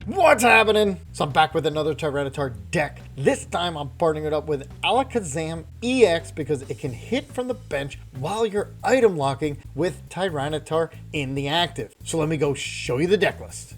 What's happening? So I'm back with another Tyranitar deck. This time I'm partnering it up with Alakazam EX because it can hit from the bench while you're item locking with Tyranitar in the active. So let me go show you the deck list.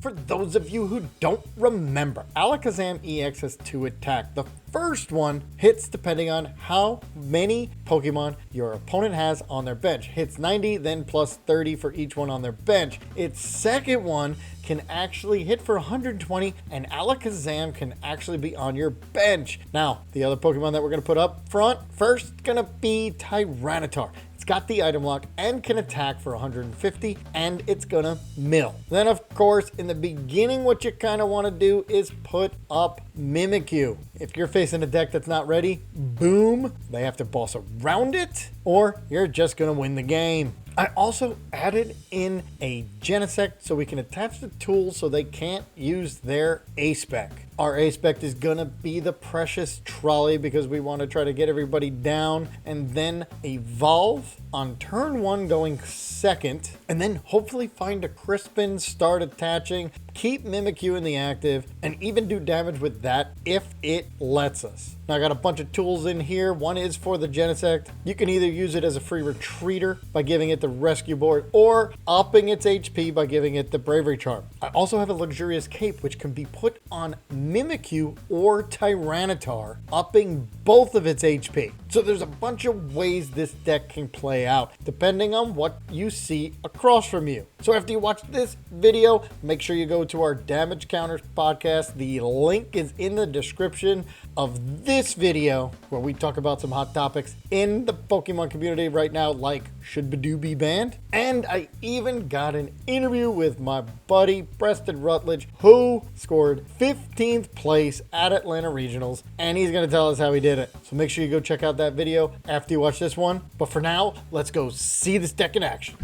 For those of you who don't remember, Alakazam EX has 2 attack. The first one hits depending on how many Pokemon your opponent has on their bench. Hits 90, then plus 30 for each one on their bench. Its second one can actually hit for 120, and Alakazam can actually be on your bench. Now, the other Pokemon that we're going to put up front, first going to be Tyranitar. Got the item lock and can attack for 150, and it's gonna mill. Then of course in the beginning what you kind of want to do is put up Mimikyu. If you're facing a deck that's not ready, boom, they have to boss around it or you're just gonna win the game. I also added in a Genesect so we can attach the tools so they can't use their A-Spec. Our A-Spec is gonna be the Precious Trolley because we want to try to get everybody down and then evolve on turn 1 going second, and then hopefully find a Crispin, start attaching, keep Mimikyu in the active, and even do damage with that if it lets us. Now I got a bunch of tools in here. One is for the Genesect. You can either use it as a free retreater by giving it the Rescue Board or upping its HP by giving it the Bravery Charm. I also have a luxurious cape which can be put on Mimikyu or Tyranitar, upping both of its HP. So there's a bunch of ways this deck can play out depending on what you see across from you. So after you watch this video, make sure you go to our Damage Counters podcast. The link is in the description of this video where we talk about some hot topics in the Pokemon community right now, like should Badoo be banned? And I even got an interview with my buddy Preston Rutledge, who scored 15th place at Atlanta Regionals, and he's going to tell us how he did it. So make sure you go check out that video after you watch this one. But for now, let's go see this deck in action.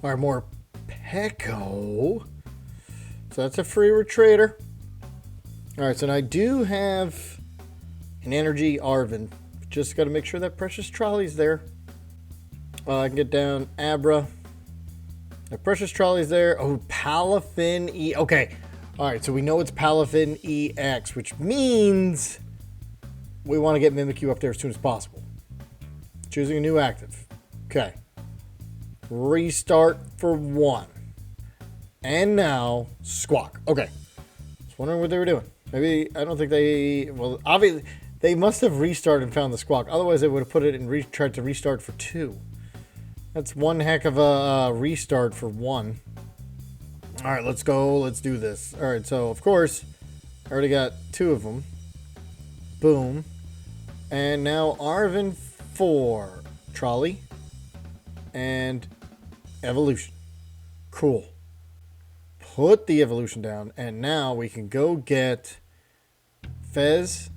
All right, more Peko. So that's a free retreater. All right, so now I do have an energy Arven. Just got to make sure that Precious Trolley's there. I can get down Abra. The Precious Trolley's there. Oh, Palafin E. Okay. All right, so we know it's Palafin EX, which means we want to get Mimikyu up there as soon as possible. Choosing a new active. Okay. Restart for 1. And now Squawk. Okay. Just wondering what they were doing. Maybe, I don't think they, well, obviously, they must have restarted and found the Squawk. Otherwise, they would have put it and tried to restart for 2. That's one heck of a restart for 1. All right, let's go. Let's do this. All right, so, of course, I already got 2 of them. Boom. And now Arven 4. Trolley. And Evolution. Cool. Put the evolution down, and now we can go get Fez,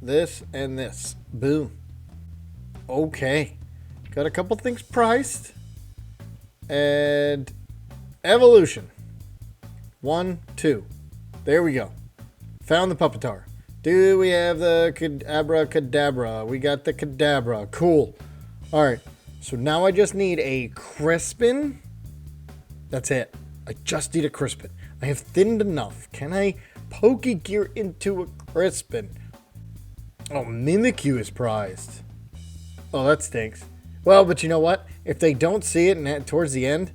this, and this. Boom. Okay. Got a couple things priced. And evolution. 1, 2. There we go. Found the Pupitar. Do we have the Abra Kadabra? We got the Kadabra. Cool. All right. So now I just need a Crispin. That's it. I just need a Crispin. I have thinned enough. Can I Pokegear into a Crispin? Oh, Mimikyu is prized. Oh, that stinks. Well, but you know what? If they don't see it towards the end,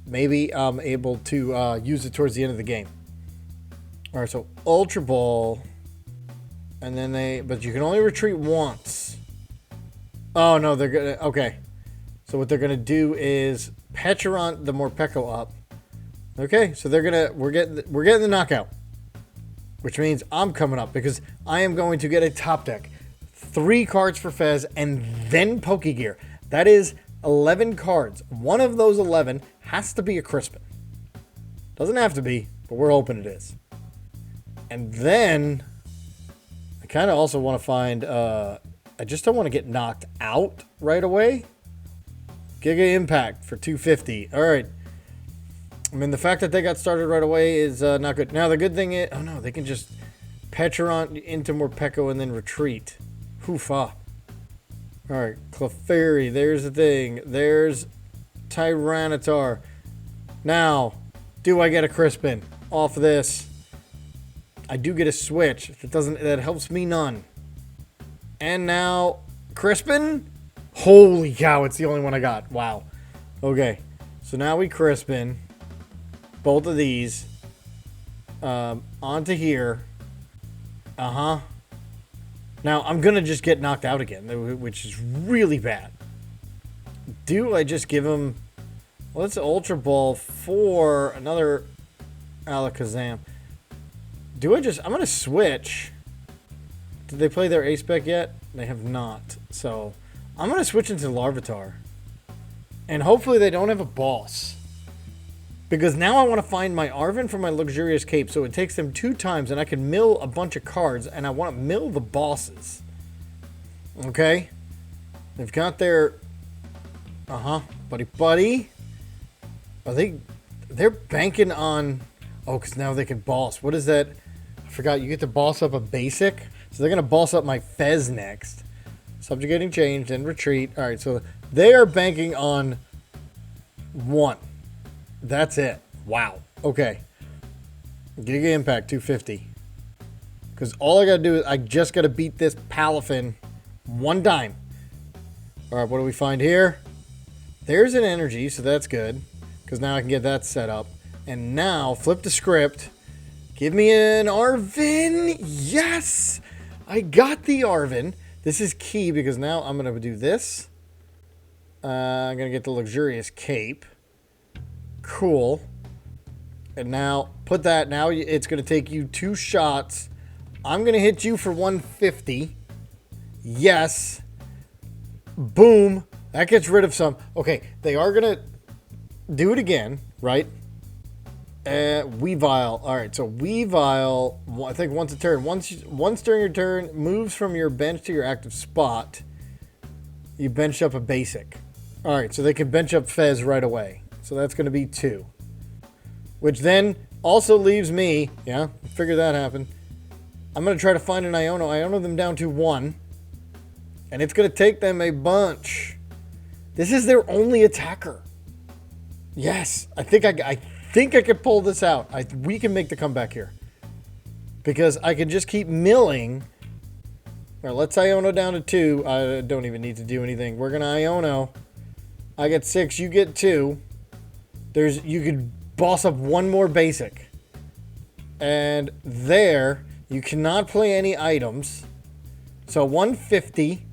maybe I'm able to use it towards the end of the game. All right, so Ultra Ball. And then but you can only retreat once. Oh, no, they're going to, okay. So what they're going to do is Petron the Morpeko up. Okay, so we're getting the knockout, which means I'm coming up because I am going to get a top deck, 3 cards for Fez, and then Pokegear. That is 11 cards. One of those 11 has to be a Crispin. Doesn't have to be, but we're hoping it is. And then I kind of also want to find. I just don't want to get knocked out right away. Giga Impact for 250. All right. I mean, the fact that they got started right away is not good. Now, the good thing is... Oh, no. They can just Petron into Morpeko and then retreat. Hoofa. Alright, Clefairy, there's the thing. There's Tyranitar. Now, do I get a Crispin off of this? I do get a Switch. That helps me none. And now, Crispin? Holy cow, it's the only one I got. Wow. Okay, so now we Crispin both of these onto here. Now, I'm going to just get knocked out again, which is really bad. Do I just give him... Well, let's Ultra Ball for another Alakazam. Do I just... I'm going to switch. Did they play their A-Spec yet? They have not. So, I'm going to switch into Larvitar. And hopefully they don't have a boss. Because now I want to find my Arven for my Luxurious Cape. So it takes them 2 times and I can mill a bunch of cards. And I want to mill the bosses. Okay? They've got their... Buddy. Are they... They're banking on... Oh, because now they can boss. What is that? I forgot. You get to boss up a basic. So they're going to boss up my Fez next. Subjugating Change, then Retreat. Alright, so they are banking on 1. That's it. Wow. Okay. Giga Impact, 250. Because all I got to do is I just got to beat this Palafin 1 time. Alright, what do we find here? There's an energy, so that's good. Because now I can get that set up. And now, flip the script. Give me an Arven. Yes! I got the Arven. This is key because now I'm going to do this. I'm going to get the Luxurious Cape. Cool. And now, put that. Now it's going to take you 2 shots. I'm going to hit you for 150. Yes. Boom. That gets rid of some. Okay, they are going to do it again, right? Weavile. Alright, so Weavile, I think once a turn. Once during your turn, moves from your bench to your active spot. You bench up a basic. Alright, so they can bench up Fez right away. So that's going to be 2. Which then also leaves me, yeah, figure that happened. I'm going to try to find an Iono. Iono them down to 1. And it's going to take them a bunch. This is their only attacker. Yes, I think I could pull this out. We can make the comeback here. Because I can just keep milling. All right, let's Iono down to 2. I don't even need to do anything. We're going to Iono. I get 6, you get 2. You could boss up 1 more basic. And there, you cannot play any items. So 150.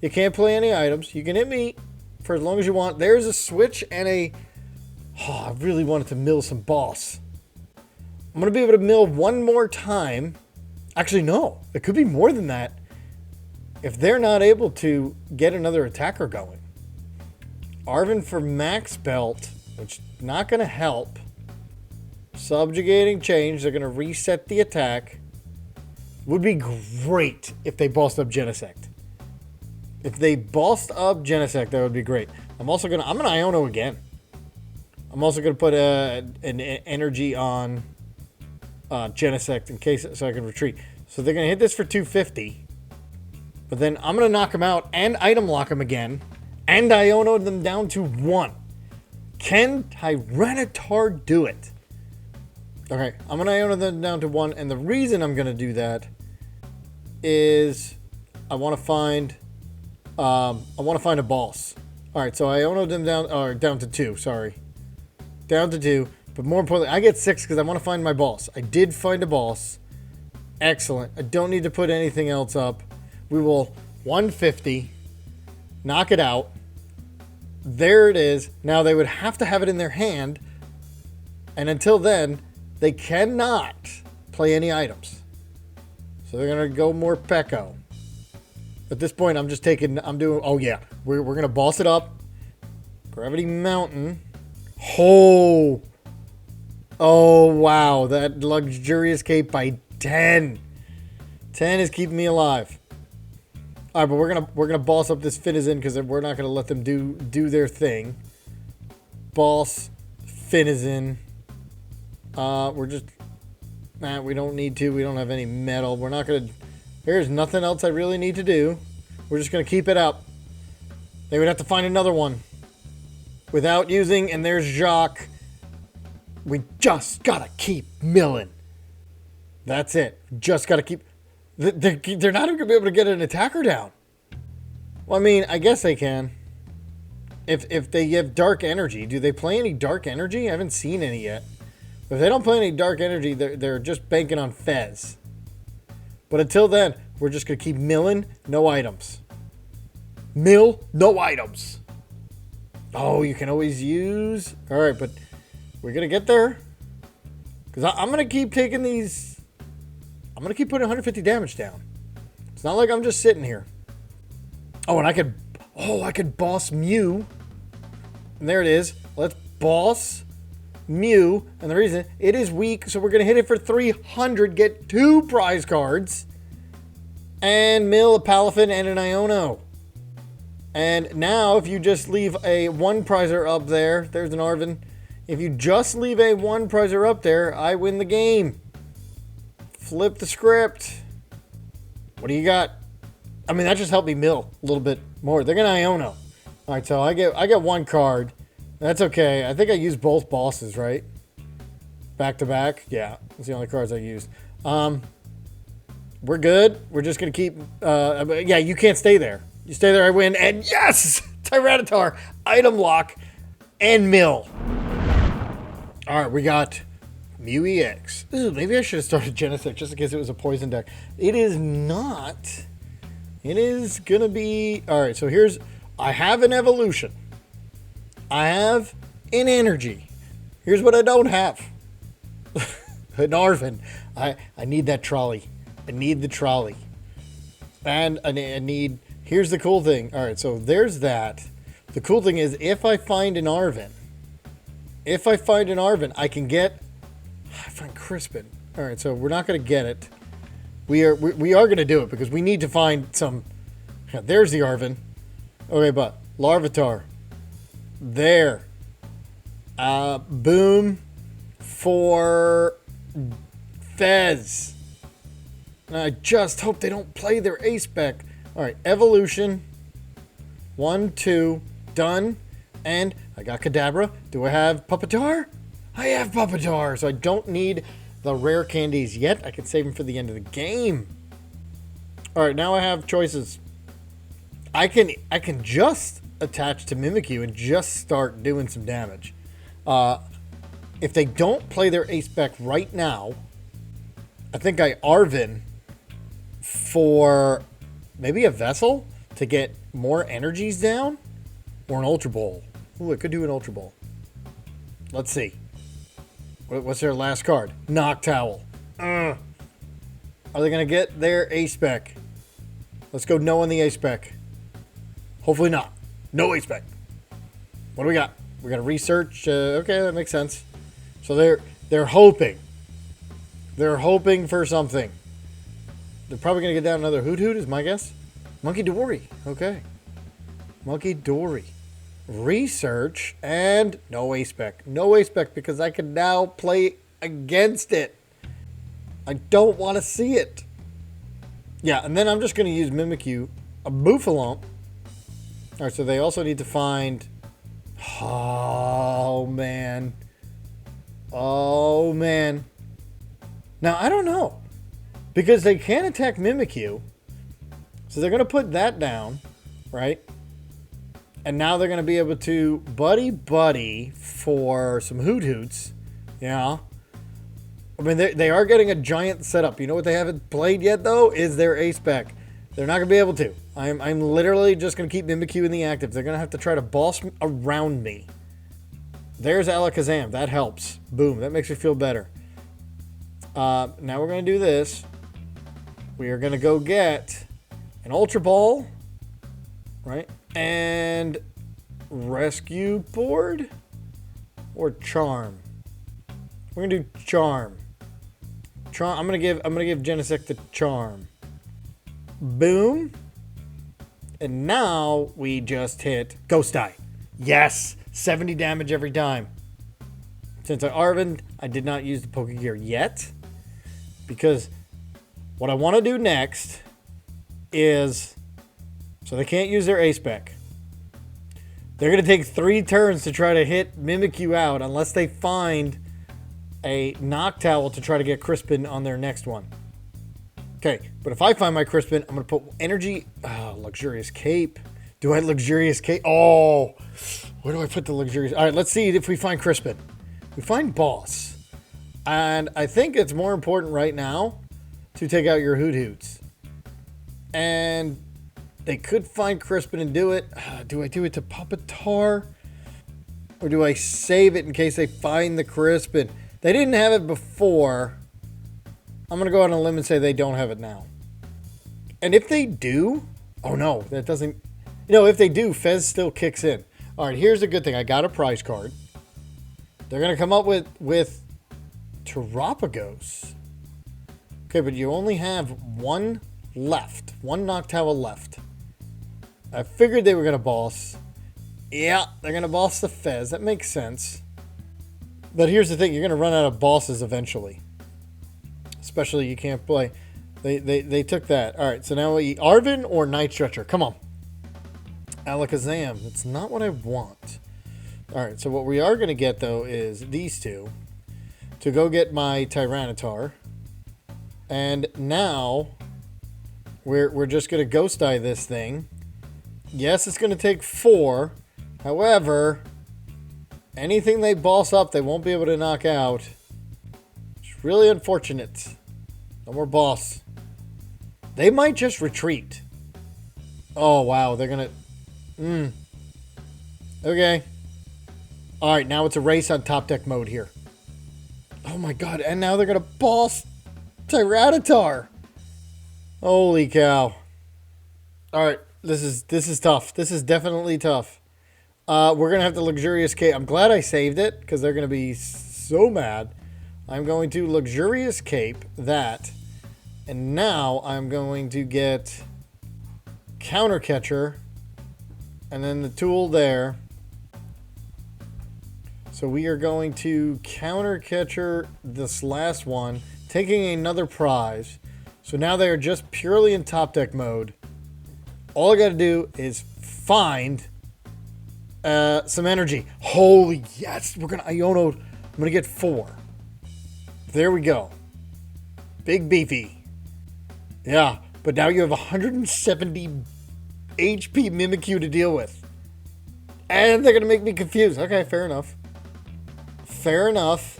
You can't play any items. You can hit me for as long as you want. There's a switch and a... Oh, I really wanted to mill some boss. I'm going to be able to mill 1 more time. Actually, no. It could be more than that. If they're not able to get another attacker going. Arven for Max Belt, which is not going to help. Subjugating Change. They're going to reset the attack. Would be great if they bossed up Genesect. If they bossed up Genesect, that would be great. I'm going to Iono again. I'm also going to put an energy on Genesect in case, so I can retreat. So they're going to hit this for 250. But then I'm going to knock them out and item lock them again. And Iono them down to 1. Can Tyranitar do it? Okay, I'm going to Iono them down to 1. And the reason I'm going to do that is I want to find a boss. Alright, so Iono them down to 2, sorry. Down to 2, but more importantly, I get 6 because I want to find my boss. I did find a boss. Excellent. I don't need to put anything else up. We will 150, knock it out. There it is. Now they would have to have it in their hand, and until then, they cannot play any items. So they're going to go more Pecco. At this point, I'm doing, oh yeah, we're going to boss it up. Gravity Mountain. Oh wow, that Luxurious Cape by 10. 10 is keeping me alive. All right, but we're gonna boss up this Finizen because we're not gonna let them do their thing. Boss Finizen. We're just we don't need to. We don't have any metal. We're not gonna. There's nothing else I really need to do. We're just gonna keep it up. They would have to find another one. Without using, and there's Jacques. We just gotta keep milling. That's it. Just gotta keep... They're not even gonna be able to get an attacker down. Well, I mean, I guess they can. If they give Dark Energy. Do they play any Dark Energy? I haven't seen any yet. If they don't play any Dark Energy, they're just banking on Fez. But until then, we're just gonna keep milling. No items. Mill, no items. Oh, you can always use... Alright, but we're going to get there. Because I'm going to keep taking these... I'm going to keep putting 150 damage down. It's not like I'm just sitting here. Oh, and I could... Oh, I could boss Mew. And there it is. Let's boss Mew. And the reason, it is weak, so we're going to hit it for 300, get 2 prize cards. And mill a Palafin and an Iono. And now, if you just leave a 1-prizer up there, there's an Arven. If you just leave a 1-prizer up there, I win the game. Flip the script. What do you got? I mean, that just helped me mill a little bit more. They're going to Iono. All right, so I get 1 card. That's okay. I think I used both bosses, right? Back to back. Yeah, that's the only cards I used. We're good. We're just going to keep... yeah, you can't stay there. You stay there, I win, and yes! Tyranitar, item lock, and mill. Alright, we got Mew EX. Ooh, maybe I should have started Genesect just in case it was a poison deck. It is not. It is gonna be... Alright, so here's... I have an evolution. I have an energy. Here's what I don't have. An Arven. I need that trolley. I need the trolley. And I need... Here's the cool thing. All right, so there's that. The cool thing is if I find an Arven, I can get... I find Crispin. All right, so we're not going to get it. We are going to do it because we need to find some... There's the Arven. Okay, but Larvitar. There. Boom. For Fez. I just hope they don't play their ace spec. All right, evolution. 1, 2, done. And I got Kadabra. Do I have Pupitar? I have Pupitar, so I don't need the rare candies yet. I can save them for the end of the game. All right, now I have choices. I can just attach to Mimikyu and just start doing some damage. If they don't play their ace spec right now, I think I Arven for maybe a Vessel to get more energies down, or an Ultra Ball. Ooh, I could do an Ultra Ball. Let's see. What's their last card? Noctowl. Are they going to get their A-Spec? Let's go no on the A-Spec. Hopefully not. No A-Spec. What do we got? We got to research. Okay, that makes sense. So they're hoping. They're hoping for something. They're probably going to get down another Hoot Hoot is my guess. Monkey Dory. Okay. Monkey Dory. Research and no A-Spec. No A-Spec because I can now play against it. I don't want to see it. Yeah, and then I'm just going to use Mimikyu. A Bouffalant. Alright, so they also need to find... Oh, man. Oh, man. Now, I don't know. Because they can attack Mimikyu. So they're going to put that down, right? And now they're going to be able to buddy for some Hoot Hoots. Yeah. I mean, they are getting a giant setup. You know what they haven't played yet, though? Is their A-Spec. They're not going to be able to. I'm literally just going to keep Mimikyu in the active. They're going to have to try to boss around me. There's Alakazam. That helps. Boom. That makes me feel better. Now we're going to do this. We are going to go get an Ultra Ball. Right? And Rescue Board? Or Charm? We're going to do Charm. I'm going to give Genesect the Charm. Boom. And now we just hit Ghost Eye. Yes! 70 damage every time. Since I Arven, I did not use the Pokégear yet. Because what I want to do next is... So they can't use their A-Spec. They're going to take 3 turns to try to hit Mimikyu out unless they find a Noctowl to try to get Crispin on their next one. Okay, but if I find my Crispin, I'm going to put energy... Oh, Luxurious Cape. Do I Luxurious Cape? Oh, where do I put the Luxurious... All right, let's see if we find Crispin. We find Boss. And I think it's more important right now to take out your Hoot Hoots. And they could find Crispin and do it. Do I do it to Pupitar? Or do I save it in case they find the Crispin? They didn't have it before. I'm going to go out on a limb and say they don't have it now. And if they do... Oh, no. That doesn't... You know, if they do, Fez still kicks in. All right, here's a good thing. I got a prize card. They're going to come up with Terapagos. Okay, but you only have one left. One Noctowl left. I figured they were going to boss. Yeah, they're going to boss the Fez. That makes sense. But here's the thing. You're going to run out of bosses eventually. Especially you can't play. They took that. All right, so now we Arven or Night Stretcher. Come on. Alakazam. That's not what I want. All right, so what we are going to get, though, is these two. To go get my Tyranitar. And now we're just going to Ghost Eye this thing. Yes, it's going to take 4. However, anything they boss up, they won't be able to knock out. It's really unfortunate. No more boss. They might just retreat. Oh, wow. They're going to... Okay. All right, now it's a race on top deck mode here. Oh, my God. And now they're going to boss Tyranitar. Holy cow. All right. This is tough. This is definitely tough. We're going to have the Luxurious Cape. I'm glad I saved it because they're going to be so mad. I'm going to Luxurious Cape that. And now I'm going to get Counter Catcher. And then the tool there. So we are going to Counter Catcher this last one. Taking another prize. So now they are just purely in top deck mode. All I got to do is find some energy. Holy yes. We're going to Iono. I'm going to get 4. There we go. Big beefy. Yeah. But now you have 170 HP Mimikyu to deal with. And they're going to make me confused. Okay, fair enough. Fair enough.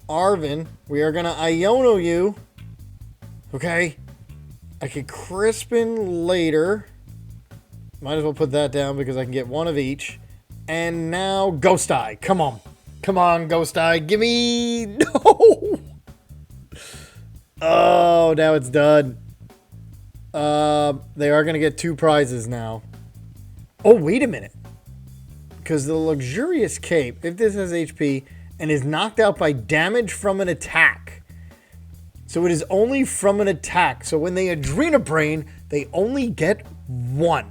Arven, we are going to Iono you. Okay. I can Crispin later. Might as well put that down because I can get one of each. And now Ghost Eye. Come on. Come on, Ghost Eye. Give me... No! Oh, now it's done. They are going to get 2 prizes now. Oh, wait a minute. Because the Luxurious Cape, if this has HP and is knocked out by damage from an attack. So it is only from an attack. So when they Adrena Brain, they only get 1.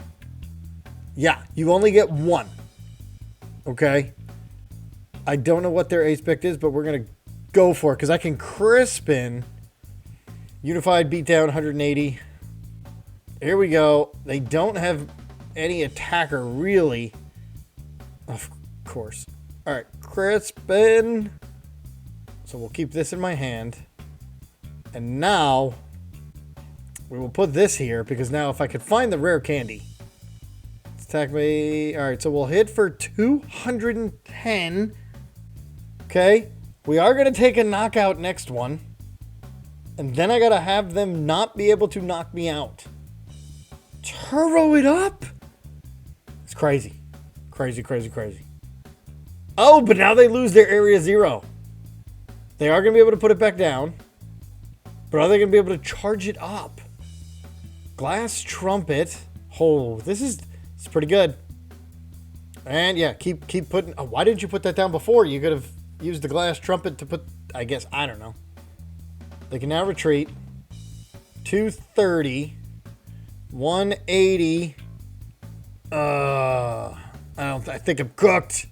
Yeah, you only get 1. Okay. I don't know what their aspect is, but we're going to go for it. Because I can Crispin. Unified Beatdown 180. Here we go. They don't have any attacker, really. Of course. All right, Crispin. So we'll keep this in my hand. And now we will put this here because now if I could find the rare candy. Let's attack me. All right, so we'll hit for 210. Okay. We are going to take a knockout next one. And then I got to have them not be able to knock me out. Turbo it up. It's crazy. Crazy, crazy, crazy. Oh, but now they lose their Area 0. They are going to be able to put it back down. But are they going to be able to charge it up? Glass Trumpet. Oh, this is pretty good. And yeah, keep putting... Oh, why didn't you put that down before? You could have used the Glass Trumpet to put... I guess, I don't know. They can now retreat. 230. 180. I think I'm cooked.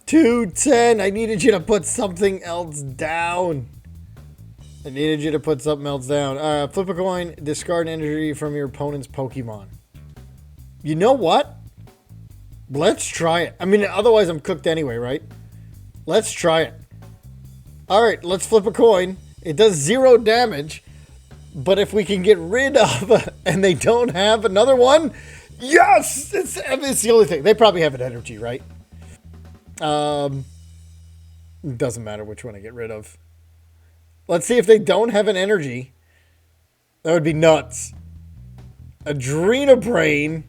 210. I needed you to put something else down. Flip a coin. Discard energy from your opponent's Pokemon. You know what? Let's try it. I mean, otherwise I'm cooked anyway, right? Let's try it. All right, let's flip a coin. It does 0 damage, but if we can get rid of and they don't have another one, yes! It's the only thing. They probably have an energy, right? It doesn't matter which one I get rid of. Let's see if they don't have an energy. That would be nuts. Adrenabrain.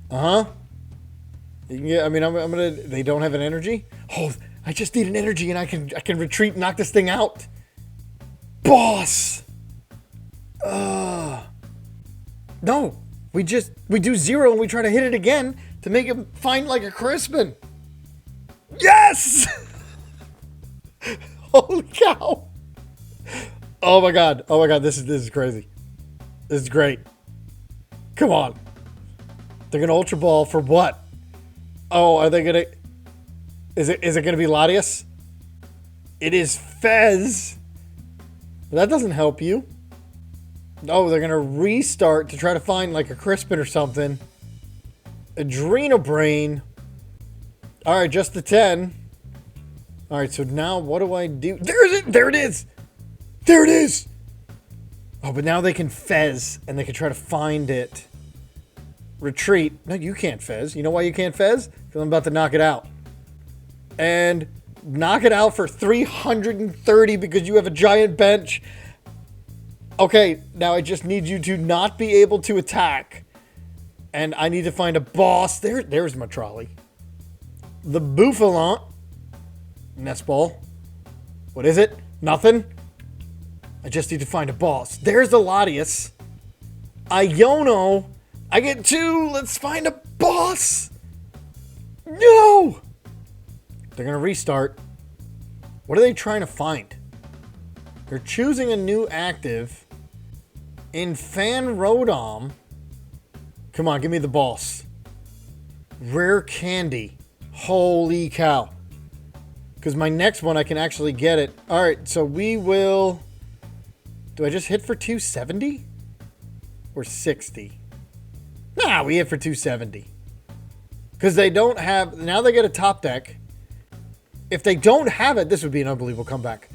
Uh-huh. You can get, I mean, I'm gonna. They don't have an energy. Oh, I just need an energy, and I can retreat and knock this thing out. Boss. No, we do 0 and we try to hit it again to make it find like a Crispin. Yes. Holy cow. Oh my god. Oh my god. This is crazy. This is great. Come on. They're gonna Ultra Ball for what? Oh, are they gonna? Is it gonna be Latias? It is Fez. That doesn't help you. Oh, they're gonna restart to try to find like a Crispin or something. Adrenabrain. All right, just the 10. All right, so now what do I do? There it is. There it is. Oh, but now they can Fez and they can try to find it. Retreat. No, you can't Fez. You know why you can't Fez? Because I'm about to knock it out. And knock it out for 330 because you have a giant bench. Okay, now I just need you to not be able to attack. And I need to find a boss. There's my trolley. The Bouffalant. Nest Ball. What is it? Nothing. I just need to find a boss. There's the Latias. Iono. I get 2. Let's find a boss. No. They're going to restart. What are they trying to find? They're choosing a new active. Infanrodom. Come on, give me the boss. Rare Candy. Holy cow. Because my next one, I can actually get it. All right, so we will... Do I just hit for 270? Or 60? Nah, we hit for 270. Because they don't have... Now they get a top deck. If they don't have it, this would be an unbelievable comeback.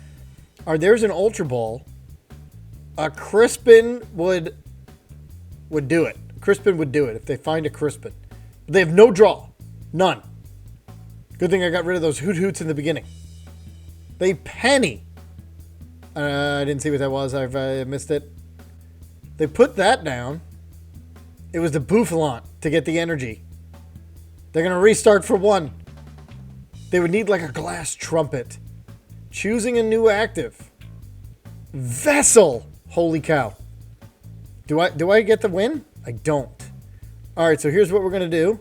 All right, there's an Ultra Ball. A Crispin would do it. Crispin would do it if they find a Crispin. But they have no draw. None. Good thing I got rid of those Hoot Hoots in the beginning. They penny. I didn't see what that was. I missed it. They put that down. It was the Bouffalant to get the energy. They're going to restart for 1. They would need like a glass trumpet. Choosing a new active. Vessel. Holy cow. Do I get the win? I don't. All right, so here's what we're going to do.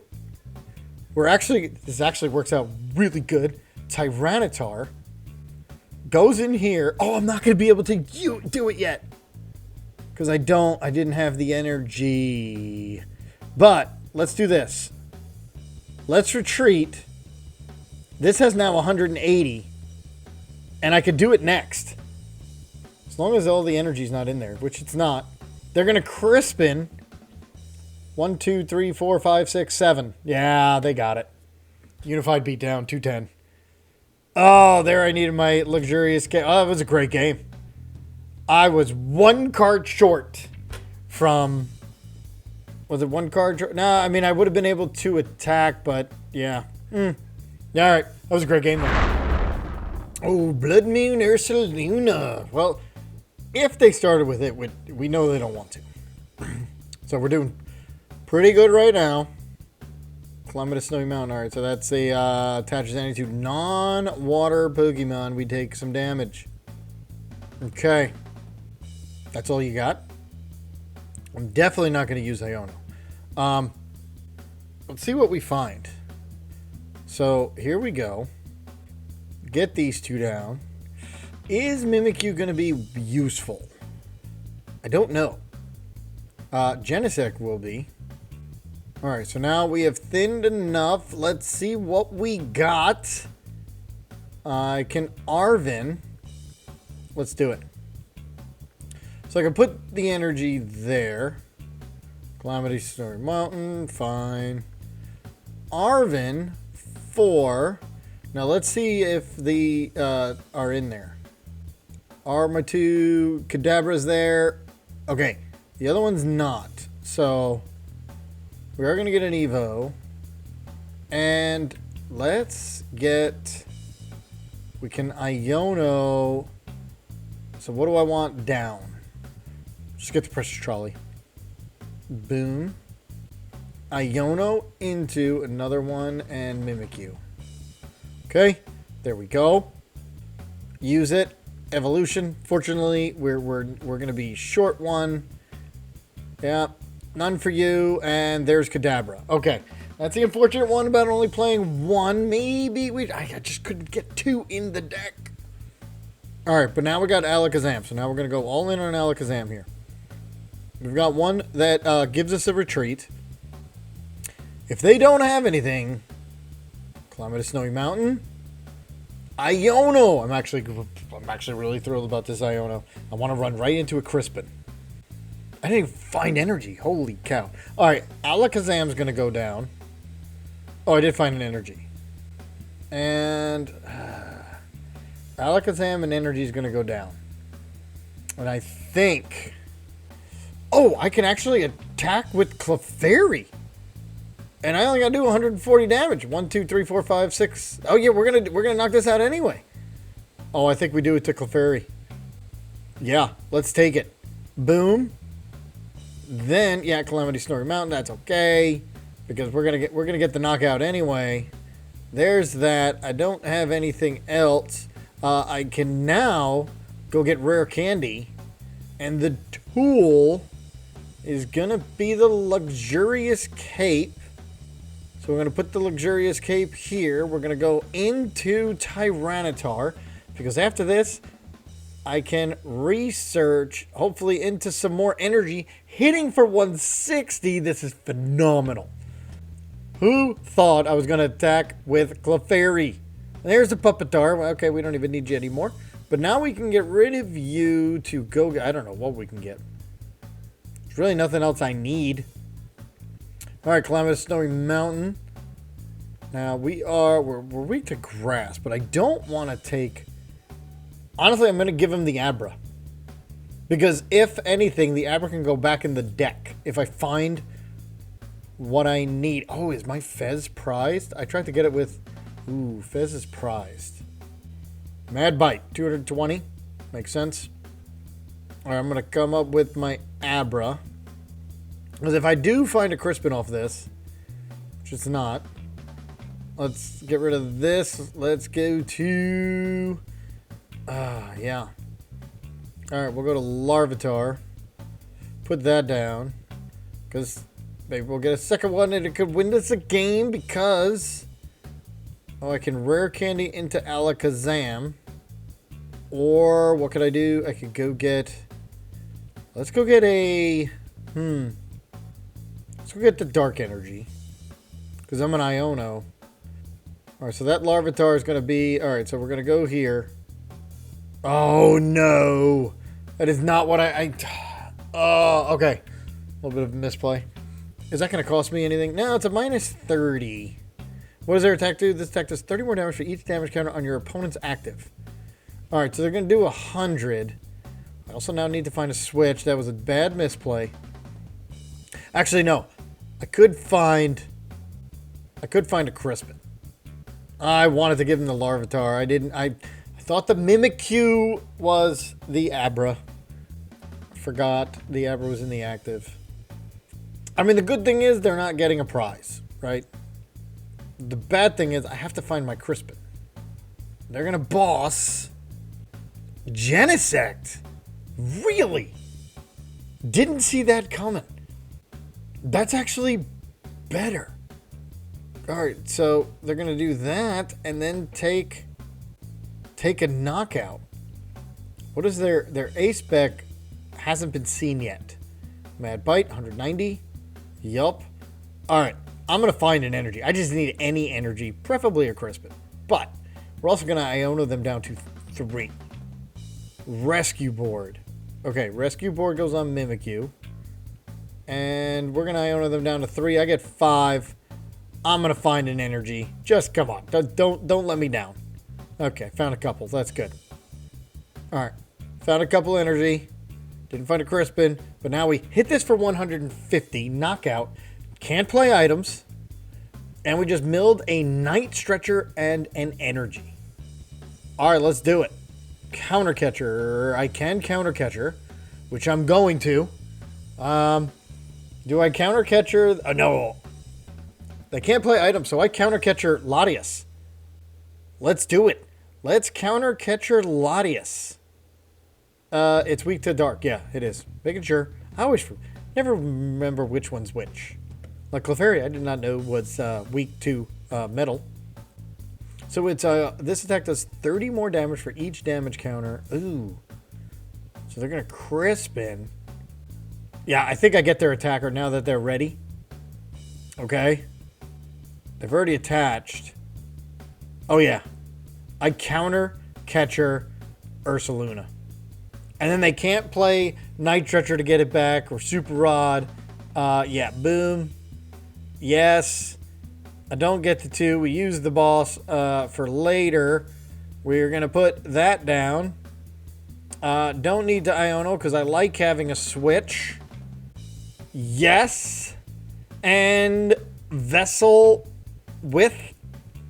This actually works out really good. Tyranitar goes in here. Oh, I'm not going to be able to do it yet. Because I didn't have the energy. But let's do this. Let's retreat. This has now 180. And I could do it next. As long as all the energy's not in there, which it's not. They're going to Crispin. 1, 2, 3, 4, 5, 6, 7. Yeah, they got it. Unified beatdown, 210. Oh, there I needed my luxurious game. Oh, that was a great game. I was 1 card short from... Was it 1 card short? No, I mean, I would have been able to attack, but yeah. Yeah, all right. That was a great game, though. Oh, Bloodmoon Ursaluna. Well, if they started with it, we know they don't want to. So we're doing pretty good right now. Climate a snowy mountain. All right, so that's a attaches any to non-water Pokemon. We take some damage. Okay. That's all you got? I'm definitely not going to use Iono. Let's see what we find. So, here we go. Get these 2 down. Is Mimikyu going to be useful? I don't know. Genesect will be. Alright, so now we have thinned enough. Let's see what we got. I can Arvin. Let's do it. So I can put the energy there. Calamity Snowy Mountain, fine. Arvin for... Now let's see if the are in there. Armatu, Kadabra's there. Okay, the other one's not. So we are going to get an Evo. And let's get... We can Iono. So what do I want down? Just get the Precious Trolley. Boom. Iono into another one and Mimikyu. Okay, there we go. Use it. Evolution. Fortunately, we're gonna be short one. Yeah, none for you. And there's Kadabra. Okay, that's the unfortunate one about only playing one. Maybe I just couldn't get two in the deck. All right, but now we got Alakazam, so now we're gonna go all in on Alakazam here. We've got one that gives us a retreat. If they don't have anything, Climate a Snowy Mountain. Iono. I'm actually really thrilled about this Iono. I want to run right into a Crispin. I didn't even find energy. Holy cow. All right, Alakazam's going to go down. Oh, I did find an energy. And Alakazam and energy is going to go down. And I think... Oh, I can actually attack with Clefairy. And I only got to do 140 damage. 1, 2, 3, 4, 5, 6. Oh yeah, we're gonna knock this out anyway. Oh, I think we do it to Clefairy. Yeah, let's take it. Boom. Then yeah, Calamity Snowy Mountain. That's okay because we're gonna get the knockout anyway. There's that. I don't have anything else. I can now go get rare candy, and the tool is gonna be the luxurious cape. So we're going to put the luxurious cape here. We're going to go into Tyranitar. Because after this, I can research, hopefully, into some more energy. Hitting for 160. This is phenomenal. Who thought I was going to attack with Clefairy? There's the Pupitar. Well, okay, we don't even need you anymore. But now we can get rid of you to go... I don't know what we can get. There's really nothing else I need. Alright, Climate a Snowy Mountain. Now, we're weak to grass, but I don't want to take... Honestly, I'm going to give him the Abra. Because if anything, the Abra can go back in the deck. If I find what I need. Oh, is my Fez prized? I tried to get it with... Ooh, Fez is prized. Mad Bite, 220. Makes sense. Alright, I'm going to come up with my Abra. Because if I do find a Crispin off this, which it's not, let's get rid of this. Let's go to... yeah. Alright, we'll go to Larvitar. Put that down. Because maybe we'll get a second one and it could win us a game because... Oh, I can rare candy into Alakazam. Or what could I do? I could go get... Let's go get a... Let's go get the Dark Energy. Because I'm an Iono. Alright, so that Larvitar is going to be... Alright, so we're going to go here. Oh, no. That is not what Oh, okay. A little bit of a misplay. Is that going to cost me anything? No, it's a minus 30. What does their attack do? This attack does 30 more damage for each damage counter on your opponent's active. Alright, so they're going to do 100. I also now need to find a switch. That was a bad misplay. Actually, no. I could find a Crispin. I wanted to give him the Larvitar. I didn't. I thought the Mimikyu was the Abra. Forgot the Abra was in the active. I mean, the good thing is they're not getting a prize, right? The bad thing is I have to find my Crispin. They're going to boss Genesect. Really? Didn't see that coming. That's actually better. Alright, so they're going to do that and then take a knockout. What is their ace spec hasn't been seen yet. Mad Bite, 190. Yup. Alright, I'm going to find an energy. I just need any energy, preferably a Crispin. But we're also going to Iono them down to 3. Rescue Board. Okay, Rescue Board goes on Mimikyu. And we're going to Iono them down to 3. I get 5. I'm gonna find an energy. Just come on. Don't let me down. Okay, found a couple. That's good. Alright. Found a couple energy. Didn't find a Crispin. But now we hit this for 150. Knockout. Can't play items. And we just milled a Night Stretcher and an energy. Alright, let's do it. Counter Catcher. I can Counter Catcher, which I'm going to. Do I Counter Catcher? No. They can't play items, so I Counter Catcher Latias. Let's do it. Let's Counter Catcher Latias. It's weak to dark. Yeah, it is. Making sure. I always never remember which one's which. Like Clefairy, I did not know was weak to metal. So it's this attack does 30 more damage for each damage counter. Ooh. So they're gonna Crispin. Yeah, I think I get their attacker now that they're ready. Okay. They've already attached. Oh yeah. I Counter Catcher Ursaluna. And then they can't play Night Stretcher to get it back or Super Rod. Yeah, boom. Yes. I don't get the 2. We use the boss for later. We're going to put that down. Don't need to Iono because I like having a switch. Yes. And Vessel with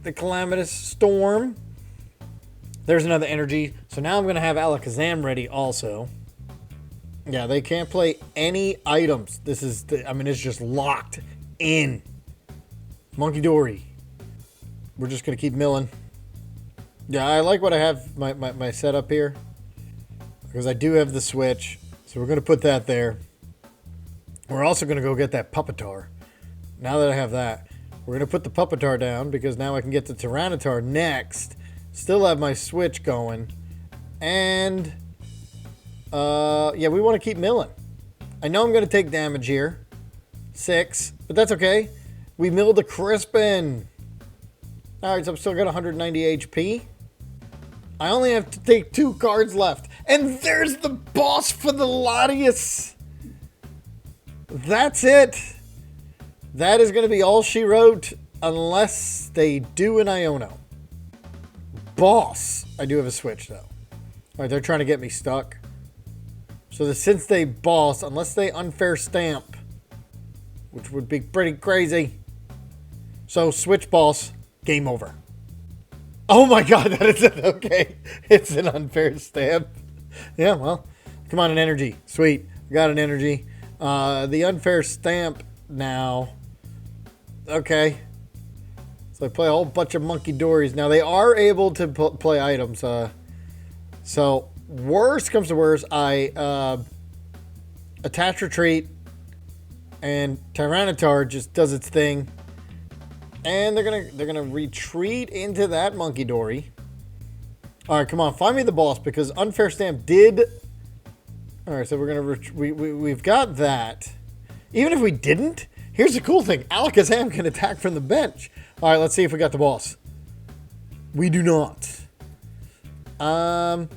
the Calamitous Storm. There's another energy. So now I'm going to have Alakazam ready also. Yeah, they can't play any items. This is, I mean, it's just locked in. Monkey Dory. We're just going to keep milling. Yeah, I like what I have my setup here. Because I do have the switch. So we're going to put that there. We're also going to go get that Pupitar. Now that I have that, we're going to put the Pupitar down because now I can get the Tyranitar next. Still have my switch going. And, yeah, we want to keep milling. I know I'm going to take damage here. 6, but that's okay. We milled a Crispin. Alright, so I've still got 190 HP. I only have to take 2 cards left. And there's the boss for the Latias. That's it. That is going to be all she wrote unless they do an Iono. Boss. I do have a switch though. Alright, they're trying to get me stuck. So since they boss, unless they unfair stamp, which would be pretty crazy. So switch boss, game over. Oh my god, that is it. Okay. It's an unfair stamp. Yeah, well, come on, an energy. Sweet. Got an energy. The unfair stamp now. Okay. So I play a whole bunch of Monkey Dories. Now they are able to play items. So worst comes to worst, I attach retreat, and Tyranitar just does its thing, and they're gonna retreat into that Monkey Dory. All right, come on, find me the boss because unfair stamp did. All right, so we're gonna we've got that. Even if we didn't, here's the cool thing: Alakazam can attack from the bench. All right, let's see if we got the boss. We do not. Well,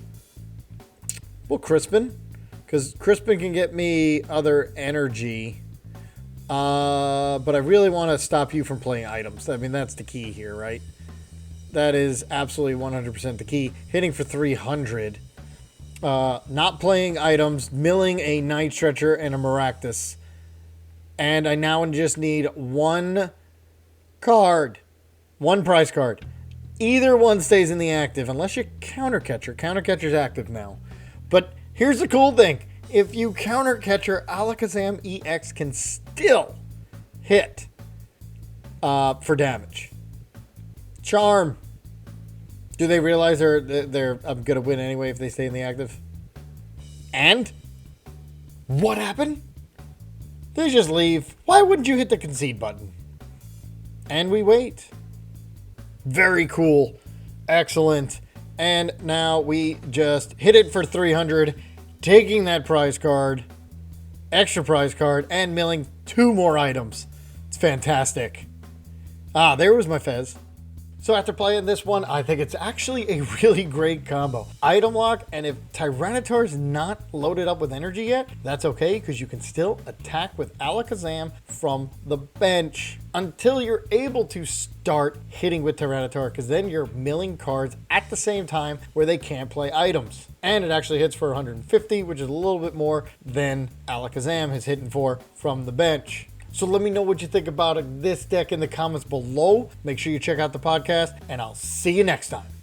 Crispin, because Crispin can get me other energy. But I really want to stop you from playing items. I mean, that's the key here, right? That is absolutely 100% the key. Hitting for 300. Not playing items. Milling a Night Stretcher and a Maractus. And I now just need 1 card. 1 prize card. Either one stays in the active, unless you Counter Catcher. Counter Catcher's active now. But here's the cool thing. If you Counter Catcher, Alakazam EX can still hit for damage. Charm. Do they realize they're I'm gonna win anyway if they stay in the active? And what happened? They just leave. Why wouldn't you hit the concede button? And we wait. Very cool. Excellent. And now we just hit it for 300, taking that prize card, extra prize card, and milling 2 more items. It's fantastic. Ah, there was my Fez. So after playing this one, I think it's actually a really great combo. Item lock, and if Tyranitar's not loaded up with energy yet, that's okay, because you can still attack with Alakazam from the bench until you're able to start hitting with Tyranitar, because then you're milling cards at the same time where they can't play items. And it actually hits for 150, which is a little bit more than Alakazam is hitting for from the bench. So let me know what you think about this deck in the comments below. Make sure you check out the podcast, and I'll see you next time.